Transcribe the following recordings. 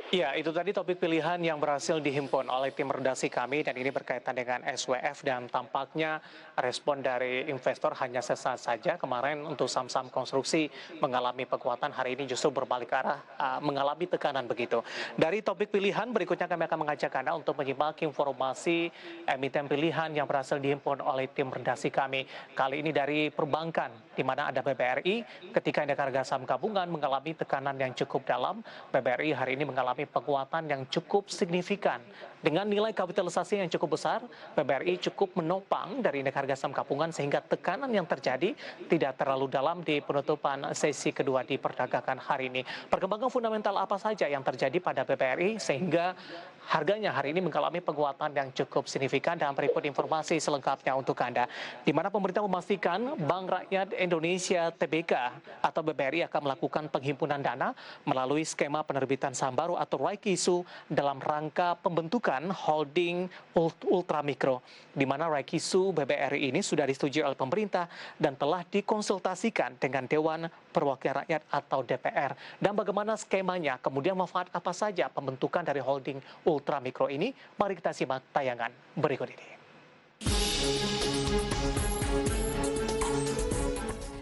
Ya, itu tadi topik pilihan yang berhasil dihimpun oleh tim redaksi kami dan ini berkaitan dengan SWF dan tampaknya respon dari investor hanya sesaat saja. Kemarin untuk saham-saham konstruksi mengalami penguatan, hari ini justru berbalik arah mengalami tekanan begitu. Dari topik pilihan berikutnya kami akan mengajak Anda untuk menyimak informasi emiten pilihan yang berhasil dihimpun oleh tim redaksi kami. Kali ini dari perbankan, di mana ada BBRI ketika indeks harga saham gabungan mengalami tekanan yang cukup dalam. BBRI hari ini mengalami penguatan yang cukup signifikan. Dengan nilai kapitalisasi yang cukup besar, BBRI cukup menopang dari indeks harga saham gabungan sehingga tekanan yang terjadi tidak terlalu dalam di penutupan sesi kedua di perdagangan hari ini. Perkembangan fundamental apa saja yang terjadi pada BBRI sehingga harganya hari ini mengalami penguatan yang cukup signifikan dan berikut informasi selengkapnya untuk Anda. Di mana pemerintah memastikan Bank Rakyat Indonesia TBK atau BBRI akan melakukan penghimpunan dana melalui skema penerbitan saham baru atau Raikisu dalam rangka pembentukan holding ultramikro, di mana Raikisu BBRI ini sudah disetujui oleh pemerintah dan telah dikonsultasikan dengan Dewan Perwakilan Rakyat atau DPR. Dan bagaimana skemanya, kemudian manfaat apa saja pembentukan dari holding ultramikro ini? Mari kita simak tayangan berikut ini.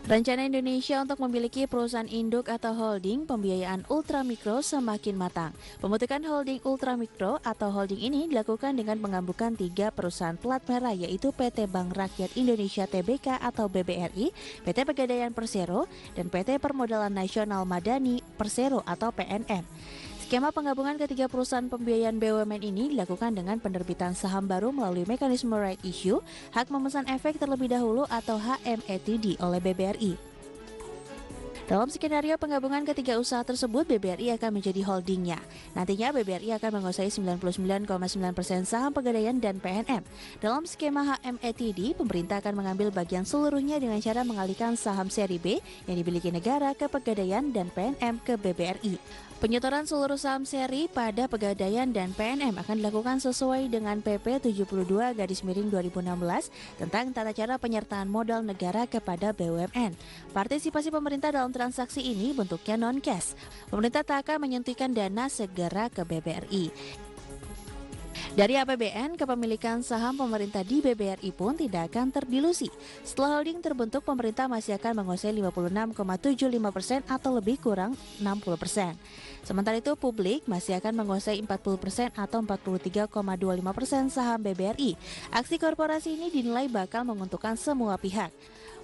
Rencana Indonesia untuk memiliki perusahaan induk atau holding pembiayaan ultramikro semakin matang. Pembentukan holding ultramikro atau holding ini dilakukan dengan menggabungkan 3 perusahaan plat merah yaitu PT Bank Rakyat Indonesia TBK atau BBRI, PT Pegadaian Persero, dan PT Permodalan Nasional Madani Persero atau PNM. Skema penggabungan ketiga perusahaan pembiayaan BUMN ini dilakukan dengan penerbitan saham baru melalui mekanisme right issue, hak memesan efek terlebih dahulu atau HMETD oleh BBRI. Dalam skenario penggabungan ketiga usaha tersebut, BBRI akan menjadi holdingnya. Nantinya BBRI akan menguasai 99,9% saham Pegadaian dan PNM. Dalam skema HMETD, pemerintah akan mengambil bagian seluruhnya dengan cara mengalihkan saham seri B yang dimiliki negara ke Pegadaian dan PNM ke BBRI. Penyetoran seluruh saham seri pada Pegadaian dan PNM akan dilakukan sesuai dengan PP 72/2016 tentang tata cara penyertaan modal negara kepada BUMN. Partisipasi pemerintah dalam transaksi ini bentuknya non-cash. Pemerintah tak akan menyuntikkan dana segera ke BBRI. Dari APBN, kepemilikan saham pemerintah di BBRI pun tidak akan terdilusi. Setelah holding terbentuk, pemerintah masih akan menguasai 56,75% atau lebih kurang 60%. Sementara itu, publik masih akan menguasai 40% atau 43,25% saham BBRI. Aksi korporasi ini dinilai bakal menguntungkan semua pihak.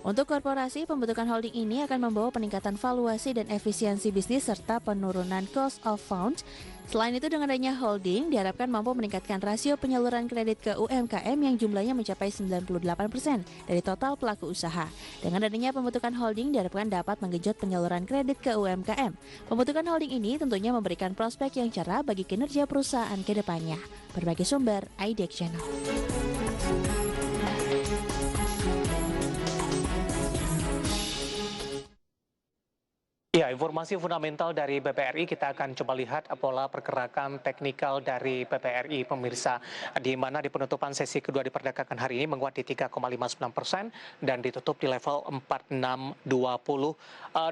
Untuk korporasi, pembentukan holding ini akan membawa peningkatan valuasi dan efisiensi bisnis serta penurunan cost of funds. Selain itu, dengan adanya holding diharapkan mampu meningkatkan rasio penyaluran kredit ke UMKM yang jumlahnya mencapai 98% dari total pelaku usaha. Dengan adanya pembentukan holding diharapkan dapat menggenjot penyaluran kredit ke UMKM. Pembentukan holding ini tentunya memberikan prospek yang cerah bagi kinerja perusahaan ke depannya. Berbagai sumber, IDEX Channel. Ya, informasi fundamental dari BPRI kita akan coba lihat pola pergerakan teknikal dari BPRI pemirsa, di mana di penutupan sesi kedua di perdagangan hari ini menguat di 3,59% dan ditutup di level 4620.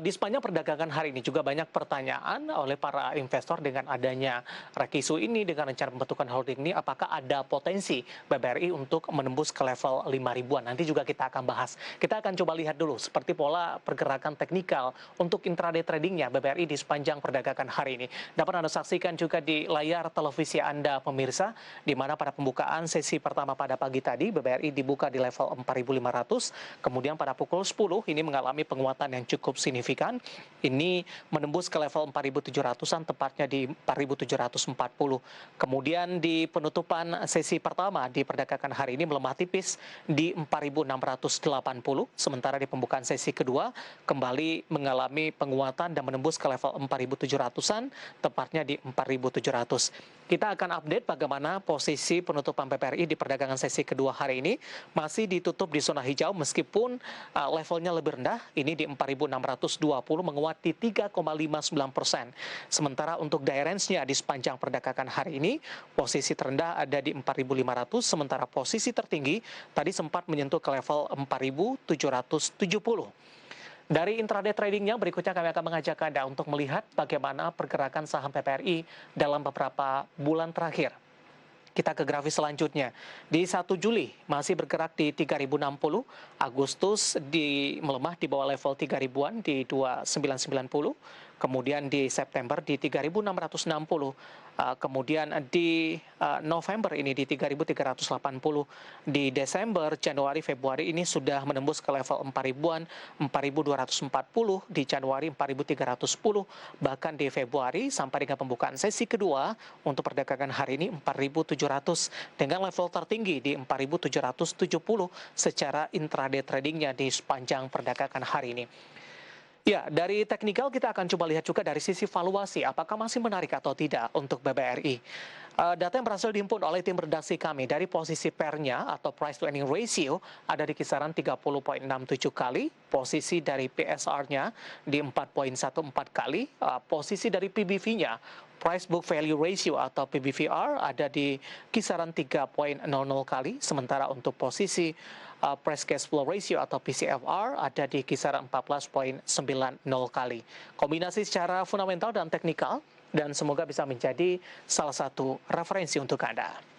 Di sepanjang perdagangan hari ini juga banyak pertanyaan oleh para investor dengan adanya Rakisu ini, dengan rencana pembentukan holding ini, apakah ada potensi BPRI untuk menembus ke level 5 ribuan? Nanti juga kita akan bahas. Kita akan coba lihat dulu seperti pola pergerakan teknikal untuk intraday tradingnya BBRI di sepanjang perdagangan hari ini. Dapat Anda saksikan juga di layar televisi Anda pemirsa, di mana pada pembukaan sesi pertama pada pagi tadi BBRI dibuka di level 4.500, kemudian pada pukul 10 ini mengalami penguatan yang cukup signifikan. Ini menembus ke level 4.700-an, tepatnya di 4.740. Kemudian di penutupan sesi pertama di perdagangan hari ini melemah tipis di 4.680, sementara di pembukaan sesi kedua kembali mengalami penguatan dan menembus ke level 4.700-an, tepatnya di 4.700. Kita akan update bagaimana posisi penutupan BPRI di perdagangan sesi kedua hari ini. Masih ditutup di zona hijau meskipun levelnya lebih rendah, ini di 4.620 menguat di 3,59%. Sementara untuk die range-nya di sepanjang perdagangan hari ini, posisi terendah ada di 4.500, sementara posisi tertinggi tadi sempat menyentuh ke level 4.770. Dari intraday tradingnya, berikutnya kami akan mengajak Anda untuk melihat bagaimana pergerakan saham PPRI dalam beberapa bulan terakhir. Kita ke grafis selanjutnya. Di 1 Juli masih bergerak di 3060, Agustus melemah di bawah level 3000-an di 2990, kemudian di September di 3660, kemudian di November ini di 3380, di Desember, Januari, Februari ini sudah menembus ke level 4000-an, 4240, di Januari 4310, bahkan di Februari sampai dengan pembukaan sesi kedua untuk perdagangan hari ini 4700 dengan level tertinggi di 4770 secara intraday tradingnya di sepanjang perdagangan hari ini. Ya, dari teknikal kita akan coba lihat juga dari sisi valuasi, apakah masih menarik atau tidak untuk BBRI. Data yang berhasil dihimpun oleh tim redaksi kami dari posisi PER-nya atau Price to Earning Ratio ada di kisaran 30,67 kali, posisi dari PSR-nya di 4,14 kali, posisi dari PBV-nya, Price Book Value Ratio atau PBVR ada di kisaran 3,00 kali, sementara untuk posisi Price Cash Flow Ratio atau PCFR ada di kisaran 14,90 kali. Kombinasi secara fundamental dan teknikal, dan semoga bisa menjadi salah satu referensi untuk Anda.